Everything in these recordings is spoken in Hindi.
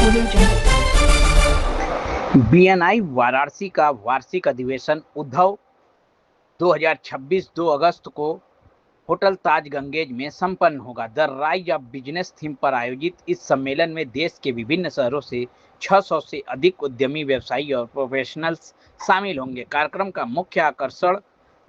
Audio Jungle. बीएनआई वाराणसी का वार्षिक अधिवेशन उद्धव 2026 2 अगस्त को होटल ताज गंगेज में संपन्न होगा। The rise of business theme पर आयोजित इस सम्मेलन में देश के विभिन्न शहरों से 600 से अधिक उद्यमी, व्यवसायी और प्रोफेशनल्स शामिल होंगे। कार्यक्रम का मुख्य आकर्षण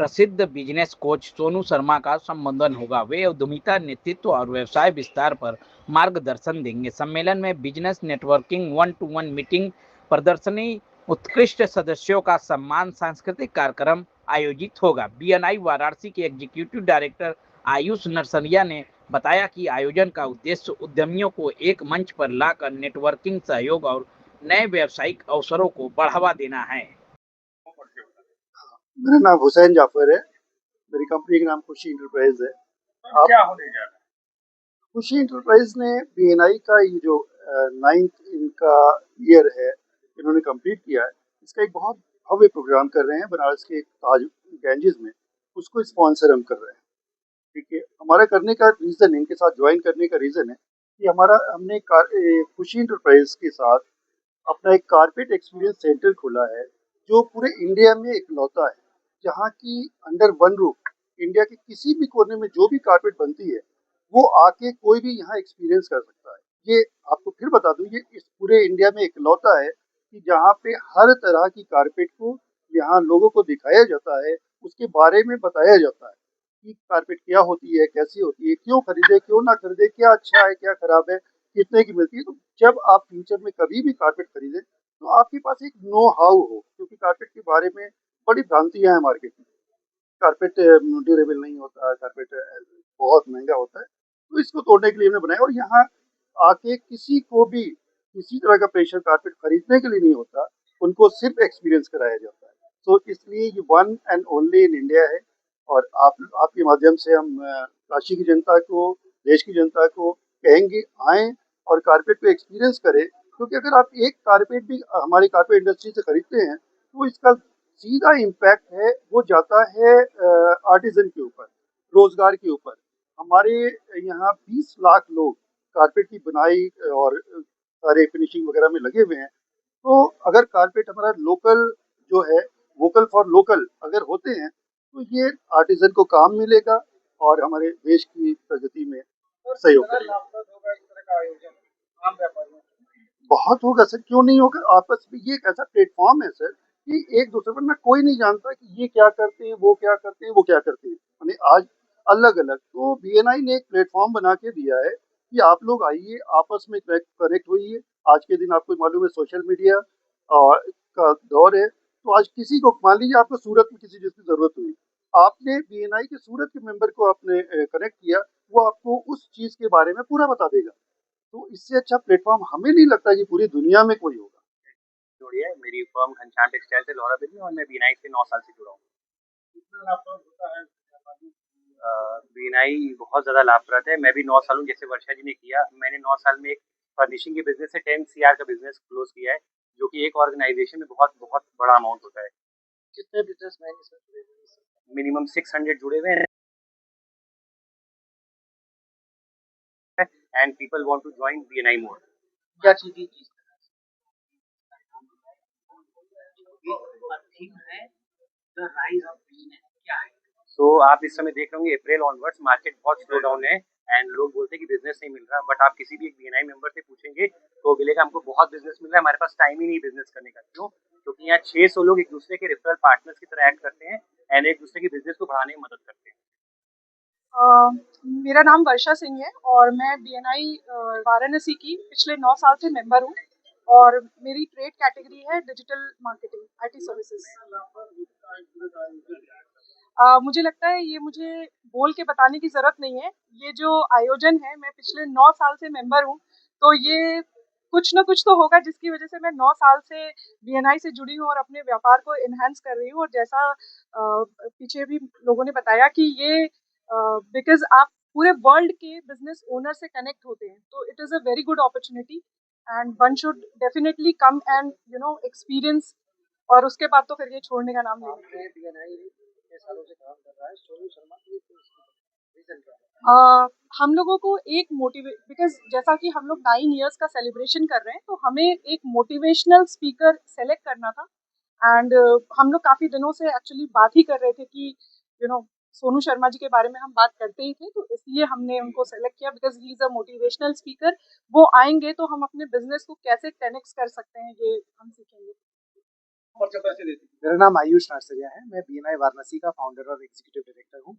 प्रसिद्ध बिजनेस कोच सोनू शर्मा का संबोधन होगा। वे उद्यमिता, नेतृत्व और व्यवसाय विस्तार पर मार्गदर्शन देंगे। सम्मेलन में business networking, one two one meeting, प्रदर्शनी, उत्कृष्ट सदस्यों का सम्मान, सांस्कृतिक कार्यक्रम आयोजित होगा। बीएनआई वाराणसी के एग्जीक्यूटिव डायरेक्टर आयुष नरसरिया ने बताया कि आयोजन का उद्देश्य उद्यमियों को एक मंच पर लाकर नेटवर्किंग, सहयोग और नए व्यावसायिक अवसरों को बढ़ावा देना है। मेरा नाम हुसैन जाफर है। मेरी कंपनी का नाम खुशी इंटरप्राइज है। अब क्या होने जा रहा है? खुशी इंटरप्राइज ने बीएनआई का ये जो 9th इनका ईयर है, इन्होंने कंप्लीट किया है। इसका एक बहुत भव्य प्रोग्राम कर रहे हैं बनारस के ताज गैंजेस में, उसको स्पॉन्सर हम कर रहे हैं। ठीक है, हमारा करने का रीज़न, इनके साथ ज्वाइन करने का रीज़न है कि हमने खुशी इंटरप्राइज के साथ अपना एक कारपेट एक्सपीरियंस सेंटर खोला है, जो पूरे इंडिया में इकलौता है, जहाँ की अंडर वन रूफ इंडिया के किसी भी कोने में जो भी कारपेट बनती है, वो आके कोई भी यहाँ एक्सपीरियंस कर सकता है। ये आपको फिर बता दूं, ये इस पूरे इंडिया में इकलौता है कि जहाँ पे हर तरह की कारपेट को यहाँ लोगों को दिखाया जाता है, उसके बारे में बताया जाता है कि कारपेट क्या होती है, कैसी होती है, क्यों खरीदे, क्यों ना खरीदे, क्या अच्छा है, क्या खराब है, कितने की मिलती है। तो जब आप फ्यूचर में कभी भी कारपेट खरीदें, तो आपके पास एक नो हाउ हो, क्योंकि कारपेट के बारे में बड़ी भ्रांतियां हैं मार्केट में। कारपेट ड्यूरेबल नहीं होता, कारपेट बहुत महंगा होता है। तो इसको तोड़ने के लिए हमने बनाया, और यहाँ आके किसी को भी किसी तरह का प्रेशर कारपेट खरीदने के लिए नहीं होता, उनको सिर्फ एक्सपीरियंस कराया जाता है। तो इसलिए ये one and only in India है। और आपके माध्यम से हम काशी की जनता को, देश की जनता को कहेंगे, आएँ और कारपेट को एक्सपीरियंस करें। क्योंकि अगर आप एक कारपेट भी हमारी कारपेट इंडस्ट्री से खरीदते हैं, तो इसका सीधा इम्पैक्ट है, वो जाता है आर्टिजन के ऊपर, रोजगार के ऊपर। हमारे यहाँ 20 लाख लोग कारपेट की बुनाई और सारे फिनिशिंग वगैरह में लगे हुए हैं। तो अगर कारपेट हमारा लोकल जो है, वोकल फॉर लोकल अगर होते हैं, तो ये आर्टिजन को काम मिलेगा और हमारे देश की प्रगति में सहयोग करेगा। बहुत होगा सर, क्यों नहीं होगा। आपस में ये एक ऐसा प्लेटफॉर्म है सर कि एक दूसरे पर ना, कोई नहीं जानता कि ये क्या करते हैं, वो क्या करते हैं, वो क्या करते हैं, यानी आज अलग अलग। तो बीएनआई ने एक प्लेटफॉर्म बना के दिया है कि आप लोग आइए, आपस में कनेक्ट होइए। आज के दिन आपको मालूम है सोशल मीडिया और का दौर है। तो आज किसी को, मान लीजिए आपको सूरत में किसी चीज की जरूरत हुई, आपने बीएनआई के सूरत के मेंबर को आपने कनेक्ट किया, वो आपको उस चीज के बारे में पूरा बता देगा। तो इससे अच्छा प्लेटफॉर्म हमें नहीं लगता कि पूरी दुनिया में कोई होगा। जोड़ी है मेरी फर्म घनश्याम टेक्सटाइल से लौरा बिजली, और मैं बीनाई से 9 साल से जुड़ा हूँ। बीनाई बहुत ज़्यादा लाभप्रद है। मैं भी 9 साल हूँ, जैसे वर्षा जी ने किया। मैंने 9 साल में एक फर्निशिंग के बिजनेस से 10 CR का बिजनेस क्लोज किया है, जो कि एक ऑर्गेनाइजेशन में बहुत बहुत बड़ा अमाउंट होता है। कितने बिजनेसमैन इसमें जुड़े हुए हैं? मिनिमम 600 जुड़े हुए हैं, and people want to join BNI more. क्या चीज की चीज सो आप इस समय देख रहे होंगे अप्रैल ऑनवर्ड्स मार्केट बहुत स्लो डाउन है, एंड लोग बोलते हैं कि बिजनेस नहीं मिल रहा। बट आप किसी भी एक बीएनआई मेंबर से पूछेंगे तो वो बोलेगा हमको बहुत बिजनेस मिल रहा है, हमारे पास टाइम ही नहीं बिजनेस करने का। क्यों? क्योंकि यहाँ 600 लोग एक दूसरे के रेफरल पार्टनर्स की तरह एक्ट करते हैं, एंड एक दूसरे के बिजनेस को बढ़ाने में मदद करते हैं। मेरा नाम वर्षा सिंह है और मैं बीएनआई वाराणसी की पिछले 9 साल से मेंबर हूँ, और मेरी ट्रेड कैटेगरी है डिजिटल मार्केटिंग, आईटी सर्विसेज। मुझे लगता है ये मुझे बोल के बताने की ज़रूरत नहीं है। ये जो आयोजन है, मैं पिछले 9 साल से मेंबर हूँ, तो ये कुछ ना कुछ तो होगा जिसकी वजह से मैं 9 साल से बीएनआई से जुड़ी हूँ और अपने व्यापार को एनहांस कर रही हूँ। और जैसा पीछे भी लोगों ने बताया कि ये बिकॉज़ आप पूरे वर्ल्ड के बिजनेस ओनर से कनेक्ट होते हैं, तो it is a very good opportunity and one should definitely come and experience, और उसके बाद तो फिर ये छोड़ने का नाम नहीं लेते। बीएनआई कितने सालों से काम कर रहा है? सोनू शर्मा हम लोगों को एक मोटिवेट, बिकॉज जैसा कि हम लोग 9 इयर्स का सेलिब्रेशन कर रहे हैं, तो हमें एक मोटिवेशनल स्पीकर सेलेक्ट करना था। एंड हम लोग काफ़ी दिनों से एक्चुअली बात ही कर रहे थे कि सोनू शर्मा जी के बारे में हम बात करते ही थे, तो इसलिए हमने उनको सेलेक्ट किया because he is a motivational speaker. वो आएंगे तो हम अपने बिजनेस को कैसे 10x कर सकते हैं, ये हम सीखेंगे। मेरा नाम आयुष नरसरिया है। मैं बीएनआई वाराणसी का फाउंडर और एग्जीक्यूटिव डायरेक्टर हूँ।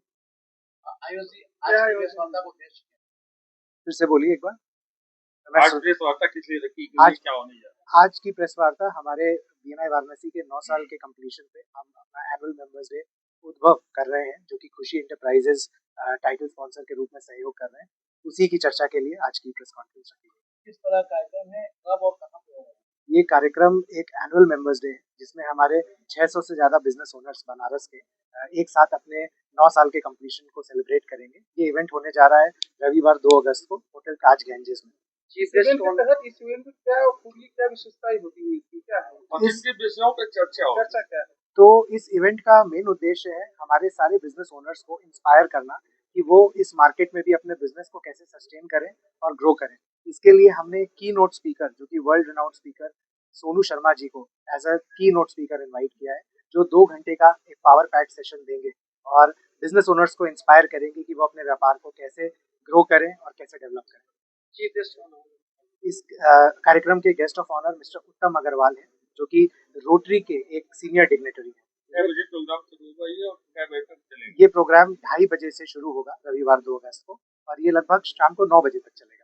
फिर से बोलिए एक बार। आज प्रेस वार्ता किस लिए रखी, आज क्या होने जा रहा आज की प्रेस वार्ता हमारे बीएनआई वाराणसी के 9 साल के कंप्लीशन पे हम अपना एनुअल मेंबर्स डे उद्भव कर रहे हैं, जो कि खुशी एंटरप्राइजेस टाइटल स्पॉन्सर के रूप में सहयोग कर रहे हैं। उसी की चर्चा के लिए आज की प्रेस कॉन्फ्रेंस रखी गई। किस तरह का कार्यक्रम है, कब और कहाँ पे होगा? ये कार्यक्रम एक एनुअल मेंबर्स डे है, जिसमें हमारे 600 से ज़्यादा बिजनेस ओनर्स बनारस के एक साथ अपने 9 साल के कंप्लीशन को सेलिब्रेट करेंगे। ये इवेंट होने जा रहा है रविवार 2 अगस्त को होटल ताज गैंजेस में। इस इवेंट में क्या पूरी क्या विशेषताएं होती है, इसकी क्या है और किस विषयों पर चर्चा क्या है? तो इस इवेंट का मेन उद्देश्य है हमारे सारे बिजनेस ओनर्स को इंस्पायर करना कि वो इस मार्केट में भी अपने बिजनेस को कैसे सस्टेन करें और ग्रो करें। इसके लिए हमने की नोट स्पीकर, जो कि world renowned speaker Sonu Sharma ji को एज अ की नोट स्पीकर इनवाइट किया है, जो 2 घंटे का एक पावर पैक सेशन देंगे और बिजनेस ओनर्स को इंस्पायर करेंगे कि वो अपने व्यापार को कैसे ग्रो करें और कैसे डेवलप करें। इस कार्यक्रम के गेस्ट ऑफ ऑनर मिस्टर उत्तम अग्रवाल हैं, जो कि रोटरी के एक सीनियर डिग्नेटरी हैं। प्रोग्राम शुरू हुआ है और क्या बजे तक चलेगा? ये प्रोग्राम 2:30 बजे से शुरू होगा रविवार 2 अगस्त को, और ये लगभग शाम को 9 बजे तक चलेगा।